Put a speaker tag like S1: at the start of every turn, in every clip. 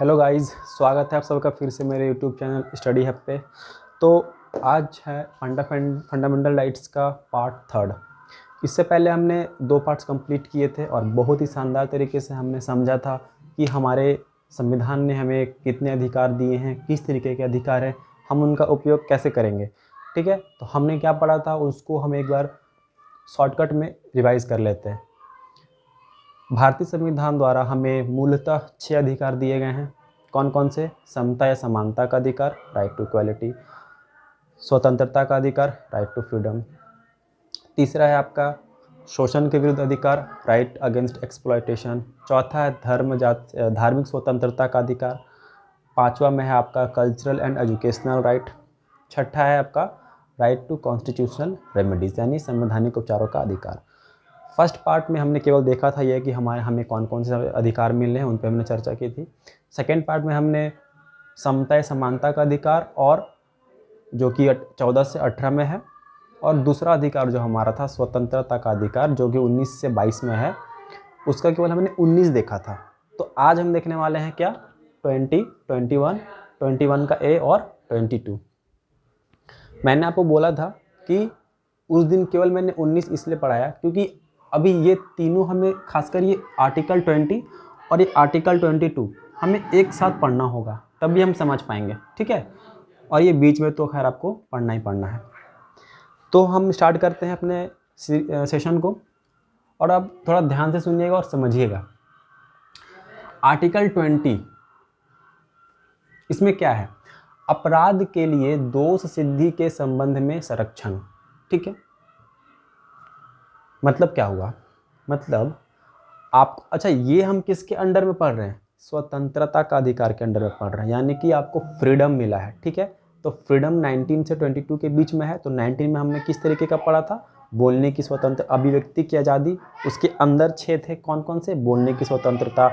S1: Hello guys, स्वागत है आप सबका फिर से मेरे यूट्यूब चैनल स्टडी हब पे। तो आज है फंडामेंटल राइट्स का पार्ट थर्ड। इससे पहले हमने 2 पार्ट्स कंप्लीट किए थे और बहुत ही शानदार तरीके से हमने समझा था कि हमारे संविधान ने हमें कितने अधिकार दिए हैं, किस तरीके के अधिकार हैं, हम उनका उपयोग कैसे करेंगे। ठीक है, तो हमने क्या पढ़ा था उसको हम एक बार शॉर्टकट में रिवाइज़ कर लेते हैं। भारतीय संविधान द्वारा हमें मूलतः 6 अधिकार दिए गए हैं। कौन कौन से? समता या समानता का अधिकार, राइट टू इक्वालिटी। स्वतंत्रता का अधिकार, राइट टू फ्रीडम। तीसरा है आपका शोषण के विरुद्ध अधिकार, राइट अगेंस्ट एक्सप्लॉयटेशन। चौथा है धार्मिक स्वतंत्रता का अधिकार। पांचवा में है आपका कल्चरल एंड एजुकेशनल राइट। छठा है आपका राइट टू कॉन्स्टिट्यूशनल रेमेडीज यानी संवैधानिक उपचारों का अधिकार। फर्स्ट पार्ट में हमने केवल देखा था यह कि हमें कौन कौन से अधिकार मिल रहे हैं, उन पर हमने चर्चा की थी। सेकेंड पार्ट में हमने समता या समानता का अधिकार और जो कि 14 से 18 में है, और दूसरा अधिकार जो हमारा था स्वतंत्रता का अधिकार जो कि 19 से 22 में है, उसका केवल हमने 19 देखा था। तो आज हम देखने वाले हैं क्या? 20, 21 का ए और 22। मैंने आपको बोला था कि उस दिन केवल मैंने 19 इसलिए पढ़ाया क्योंकि अभी ये तीनों हमें, खासकर ये आर्टिकल 20 और ये आर्टिकल 22 हमें एक साथ पढ़ना होगा, तभी हम समझ पाएंगे। ठीक है, और ये बीच में तो खैर आपको पढ़ना ही पढ़ना है। तो हम स्टार्ट करते हैं अपने सेशन को, और अब थोड़ा ध्यान से सुनिएगा और समझिएगा। आर्टिकल 20 इसमें क्या है? अपराध के लिए दोष सिद्धि के संबंध में संरक्षण। ठीक है, मतलब क्या हुआ? मतलब आप, अच्छा, ये हम किसके अंडर में पढ़ रहे हैं? स्वतंत्रता का अधिकार के अंडर में पढ़ रहे हैं, यानी कि आपको फ्रीडम मिला है। ठीक है, तो फ्रीडम 19 से 22 के बीच में है। तो 19 में हमने किस तरीके का पढ़ा था? बोलने की स्वतंत्र, अभिव्यक्ति की आज़ादी। उसके अंदर 6 थे, कौन कौन से? बोलने की स्वतंत्रता,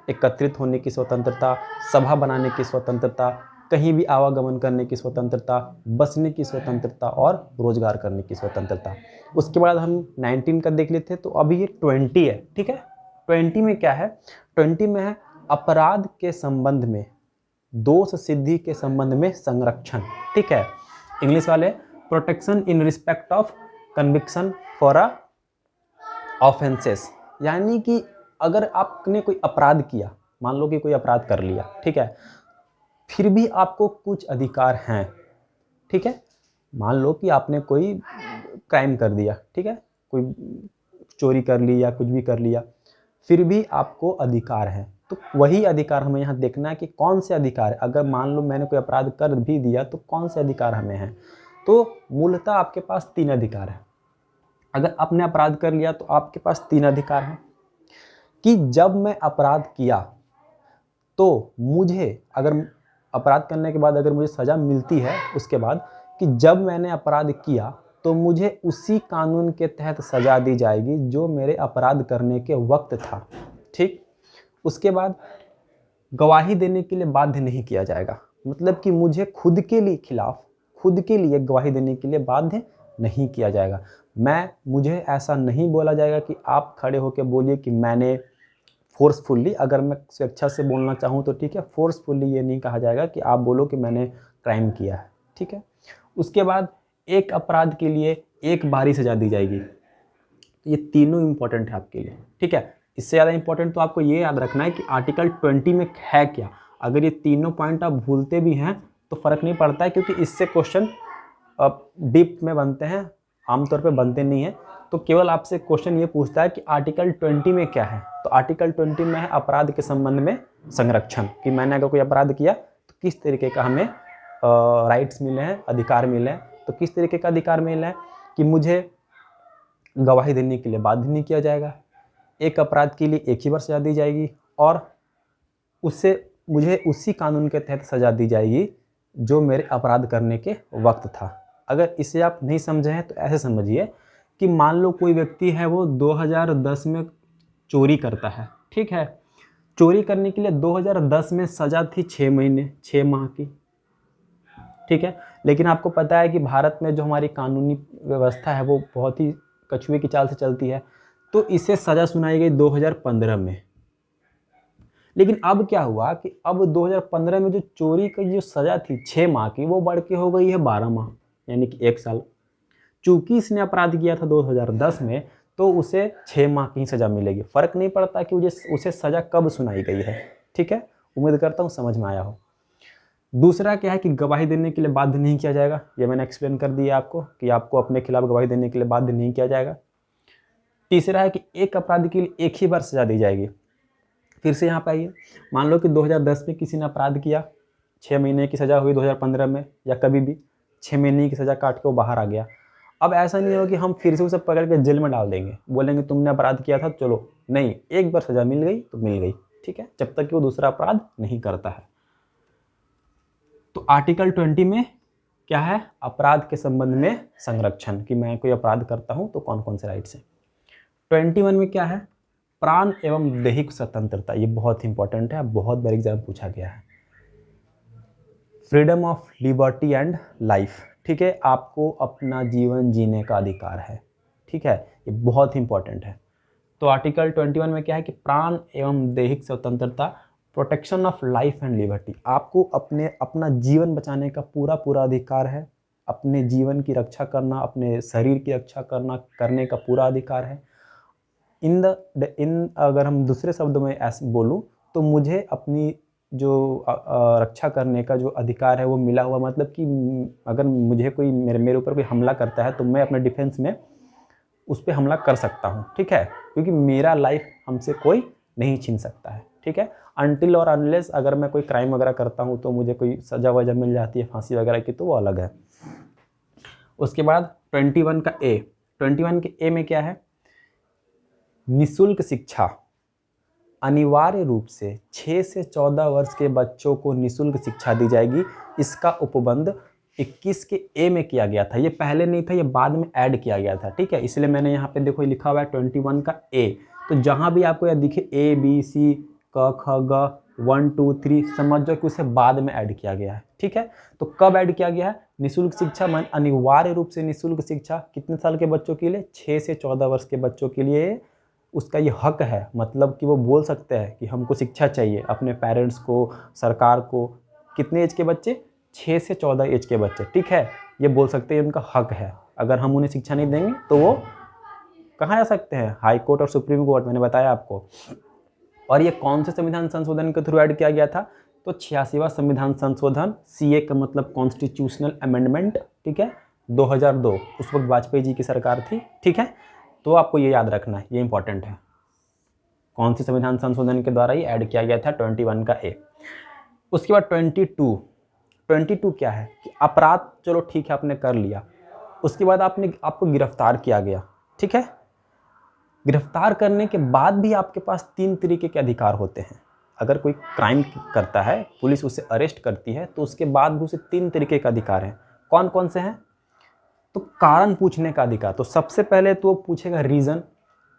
S1: एकत्रित होने की स्वतंत्रता, सभा बनाने की स्वतंत्रता, कहीं भी आवागमन करने की स्वतंत्रता, बसने की स्वतंत्रता और रोजगार करने की स्वतंत्रता। उसके बाद हम 19 का देख लेते हैं, तो अभी ये 20 है। ठीक है, 20 में क्या है? 20 में है अपराध के संबंध में, दोष सिद्धि के संबंध में संरक्षण। ठीक है, इंग्लिश वाले protection in respect of conviction for a offences, यानी कि अगर आपने कोई अपराध किया, मान लो कि कोई अपराध कर लिया, ठीक है, फिर भी आपको कुछ अधिकार हैं। ठीक है, मान लो कि आपने कोई क्राइम कर दिया, ठीक है, कोई चोरी कर ली या कुछ भी कर लिया, फिर भी आपको अधिकार है। तो वही अधिकार हमें यहाँ देखना है कि कौन से अधिकार है। अगर मान लो मैंने कोई अपराध कर भी दिया तो कौन से अधिकार हमें हैं? तो मूलतः आपके पास 3 अधिकार है। अगर आपने अपराध कर लिया तो आपके पास 3 अधिकार हैं कि जब मैं अपराध किया तो मुझे, अगर अपराध करने के बाद अगर मुझे सज़ा मिलती है उसके बाद, कि जब मैंने अपराध किया तो मुझे उसी कानून के तहत सज़ा दी जाएगी जो मेरे अपराध करने के वक्त था। ठीक, उसके बाद गवाही देने के लिए बाध्य नहीं किया जाएगा, मतलब कि मुझे खुद के लिए गवाही देने के लिए बाध्य नहीं किया जाएगा। मुझे ऐसा नहीं बोला जाएगा कि आप खड़े होकर बोलिए कि मैंने फोर्सफुल्ली, अगर मैं स्वेच्छा से बोलना चाहूँ तो ठीक है, फोर्सफुल्ली ये नहीं कहा जाएगा कि आप बोलो कि मैंने क्राइम किया है। ठीक है, उसके बाद एक अपराध के लिए एक बार ही सजा दी जाएगी। ये तीनों इंपॉर्टेंट है आपके लिए। ठीक है, इससे ज़्यादा इंपॉर्टेंट तो आपको ये याद रखना है कि आर्टिकल 20 में है क्या। अगर ये तीनों पॉइंट आप भूलते भी हैं तो फ़र्क नहीं पड़ता है, क्योंकि इससे क्वेश्चन डीप में बनते हैं, आमतौर पे बनते नहीं हैं। तो केवल आपसे क्वेश्चन ये पूछता है कि आर्टिकल 20 में क्या है। तो आर्टिकल 20 में है अपराध के संबंध में संरक्षण, कि मैंने अगर कोई अपराध किया तो किस तरीके का हमें राइट्स मिले हैं, अधिकार मिले हैं। तो किस तरीके का अधिकार मिला है कि मुझे गवाही देने के लिए बाध्य नहीं किया जाएगा, एक अपराध के लिए एक ही बार सजा दी जाएगी, और उससे मुझे उसी कानून के तहत सजा दी जाएगी जो मेरे अपराध करने के वक्त था। अगर इसे आप नहीं समझे हैं तो ऐसे समझिए कि मान लो कोई व्यक्ति है, वो 2010 में चोरी करता है। ठीक है, चोरी करने के लिए 2010 में सज़ा थी 6 महीने 6 माह की। ठीक है, लेकिन आपको पता है कि भारत में जो हमारी कानूनी व्यवस्था है वो बहुत ही कछुए की चाल से चलती है। तो इसे सज़ा सुनाई गई 2015 में। लेकिन अब क्या हुआ कि अब 2015 में जो चोरी की जो सज़ा थी 6 माह की, वो बढ़ के हो गई है 12 माह, यानी कि 1 साल। चूंकि इसने अपराध किया था 2010 में, तो उसे 6 माह की सज़ा मिलेगी। फ़र्क नहीं पड़ता कि उसे सज़ा कब सुनाई गई है। ठीक है, उम्मीद करता हूँ समझ में आया हो। दूसरा क्या है कि गवाही देने के लिए बाध्य नहीं किया जाएगा। ये मैंने एक्सप्लेन कर दिया आपको कि आपको अपने खिलाफ गवाही देने के लिए बाध्य नहीं किया जाएगा। तीसरा है कि एक अपराधी के लिए एक ही बार सज़ा दी जाएगी। फिर से यहाँ पे आइए, मान लो कि 2010 में किसी ने अपराध किया, 6 महीने की सज़ा हुई 2015 में, या कभी भी 6 महीने की सज़ा काट के वो बाहर आ गया। अब ऐसा नहीं हो कि हम फिर से उसे पकड़ के जेल में डाल देंगे, बोलेंगे तुमने अपराध किया था चलो, नहीं, एक बार सज़ा मिल गई तो मिल गई। ठीक है, जब तक कि वो दूसरा अपराध नहीं करता है। तो आर्टिकल 20 में क्या है, अपराध के संबंध में संरक्षण, कि मैं कोई अपराध करता हूँ तो कौन कौन से राइट्स हैं। 21 में क्या है, प्राण एवं दैहिक स्वतंत्रता। ये बहुत इंपॉर्टेंट है, बहुत बार एग्जाम पूछा गया है। Freedom of liberty and life. ठीक है, आपको अपना जीवन जीने का अधिकार है। ठीक है, ये बहुत इंपॉर्टेंट है। तो आर्टिकल 21 में क्या है कि प्राण एवं दैहिक स्वतंत्रता, protection of life and liberty. आपको अपना जीवन बचाने का पूरा अधिकार है। अपने जीवन की रक्षा करना, अपने शरीर की रक्षा करने का पूरा अधिकार है। अगर हम दूसरे शब्दों में ऐसे बोलूँ तो मुझे अपनी जो रक्षा करने का जो अधिकार है वो मिला हुआ, मतलब कि अगर मुझे कोई मेरे ऊपर कोई हमला करता है तो मैं अपने डिफेंस में उस पर हमला कर सकता हूँ। ठीक है, क्योंकि मेरा लाइफ हमसे कोई नहीं छीन सकता है। ठीक है, अनटिल और अनलेस अगर मैं कोई क्राइम वगैरह करता हूँ तो मुझे कोई सज़ा वजह मिल जाती है फांसी वगैरह की, तो वो अलग है। उसके बाद 21 का ए, 21 के ए में क्या है, निःशुल्क शिक्षा। अनिवार्य रूप से 6 से 14 वर्ष के बच्चों को निःशुल्क शिक्षा दी जाएगी। इसका उपबंध 21 के ए में किया गया था। ये पहले नहीं था, ये बाद में ऐड किया गया था। ठीक है, इसलिए मैंने यहाँ पे देखो लिखा हुआ है 21 का ए। तो जहाँ भी आपको यह दिखे ए बी सी क ख ग 1 2 3, समझ जाओ कि उसे बाद में ऐड किया गया है। ठीक है, तो कब ऐड किया गया है, निःशुल्क शिक्षा मान अनिवार्य रूप से निःशुल्क शिक्षा कितने साल के बच्चों के लिए, 6 से 14 वर्ष के बच्चों के लिए उसका ये हक है। मतलब कि वो बोल सकते हैं कि हमको शिक्षा चाहिए, अपने पेरेंट्स को, सरकार को। कितने एज के बच्चे, 6 से 14 एज के बच्चे। ठीक है, ये बोल सकते हैं, उनका हक है। अगर हम उन्हें शिक्षा नहीं देंगे तो वो कहाँ जा सकते हैं, हाई कोर्ट और सुप्रीम कोर्ट, मैंने बताया आपको। और ये कौन से संविधान संशोधन के थ्रू ऐड किया गया था, तो 86वां संविधान संशोधन, सीए का मतलब कॉन्स्टिट्यूशनल अमेंडमेंट। ठीक है, 2002, उस वक्त वाजपेयी जी की सरकार थी। ठीक है, तो आपको ये याद रखना है, ये इंपॉर्टेंट है। कौन सी संविधान संशोधन के द्वारा ये ऐड किया गया था, 21 का ए। उसके बाद 22 क्या है कि अपराध, चलो ठीक है आपने कर लिया, उसके बाद आपको गिरफ्तार किया गया। ठीक है, गिरफ्तार करने के बाद भी आपके पास 3 तरीके के अधिकार होते हैं। अगर कोई क्राइम करता है, पुलिस उसे अरेस्ट करती है, तो उसके बाद भी उसे 3 तरीके का अधिकार है। कौन कौन से हैं, तो कारण पूछने का अधिकार। तो सबसे पहले तो वो पूछेगा रीज़न।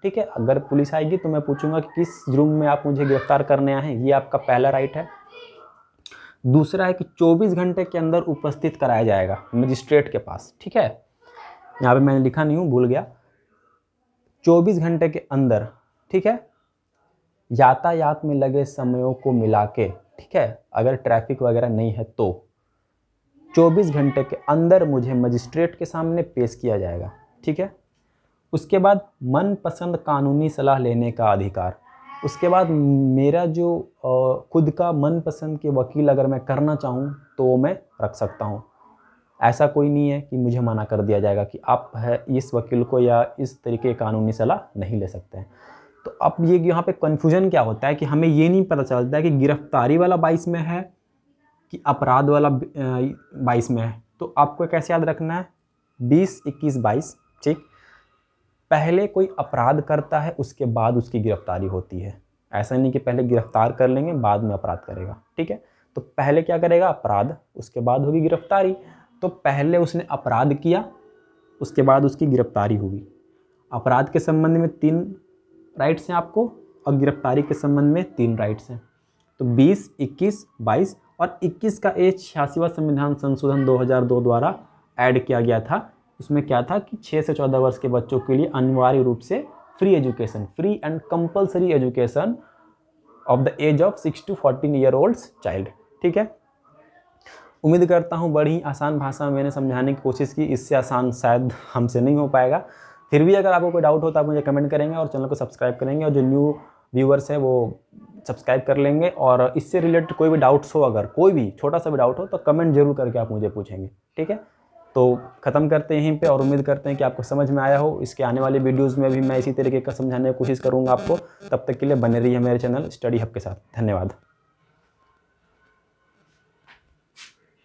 S1: ठीक है, अगर पुलिस आएगी तो मैं पूछूंगा कि किस जुर्म में आप मुझे गिरफ्तार करने आए हैं, ये आपका पहला राइट है। दूसरा है कि 24 घंटे के अंदर उपस्थित कराया जाएगा मजिस्ट्रेट के पास। ठीक है, यहाँ पे मैंने लिखा नहीं हूँ, भूल गया, 24 घंटे के अंदर। ठीक है, यातायात में लगे समयों को मिला के, ठीक है, अगर ट्रैफिक वगैरह नहीं है तो 24 घंटे के अंदर मुझे मजिस्ट्रेट के सामने पेश किया जाएगा। ठीक है, उसके बाद मनपसंद कानूनी सलाह लेने का अधिकार। उसके बाद मेरा जो खुद का मनपसंद के वकील अगर मैं करना चाहूँ तो वो मैं रख सकता हूँ। ऐसा कोई नहीं है कि मुझे मना कर दिया जाएगा कि आप है इस वकील को या इस तरीके की कानूनी सलाह नहीं ले सकते हैं। तो अब ये यहाँ पे कन्फ्यूजन क्या होता है कि हमें ये नहीं पता चलता है कि गिरफ्तारी वाला 22 में है कि अपराध वाला 22 में है। तो आपको कैसे याद रखना है, 20, 21, 22। ठीक, पहले कोई अपराध करता है उसके बाद उसकी गिरफ्तारी होती है। ऐसा नहीं कि पहले गिरफ्तार कर लेंगे बाद में अपराध करेगा। ठीक है, तो पहले क्या करेगा, अपराध, उसके बाद होगी गिरफ्तारी। तो पहले उसने अपराध किया, उसके बाद उसकी गिरफ्तारी होगी। अपराध के संबंध में 3 राइट्स हैं आपको, और गिरफ्तारी के संबंध में 3 राइट्स हैं। तो 20, 21, 22 और 21 का ए 86वां संविधान संशोधन 2002 द्वारा ऐड किया गया था। उसमें क्या था कि 6 से 14 वर्ष के बच्चों के लिए अनिवार्य रूप से free education, free and compulsory education of the age of 6 to 14 year olds child. ठीक है, उम्मीद करता हूँ बड़ी आसान भाषा में मैंने समझाने की कोशिश की, इससे आसान शायद हमसे नहीं हो पाएगा। फिर भी अगर आपको कोई डाउट हो तो आप मुझे कमेंट करेंगे और चैनल को सब्सक्राइब करेंगे, और जो न्यू व्यूअर्स हैं वो सब्सक्राइब कर लेंगे। और इससे रिलेटेड कोई भी डाउट्स हो, अगर कोई भी छोटा सा भी डाउट हो तो कमेंट जरूर करके आप मुझे पूछेंगे। ठीक है, तो ख़त्म करते हैं यहीं पे, और उम्मीद करते हैं कि आपको समझ में आया हो। इसके आने वाली वीडियोज़ में भी मैं इसी तरीके का समझाने की कोशिश करूँगा आपको। तब तक के लिए बने रहिए मेरे चैनल स्टडी हब के साथ। धन्यवाद।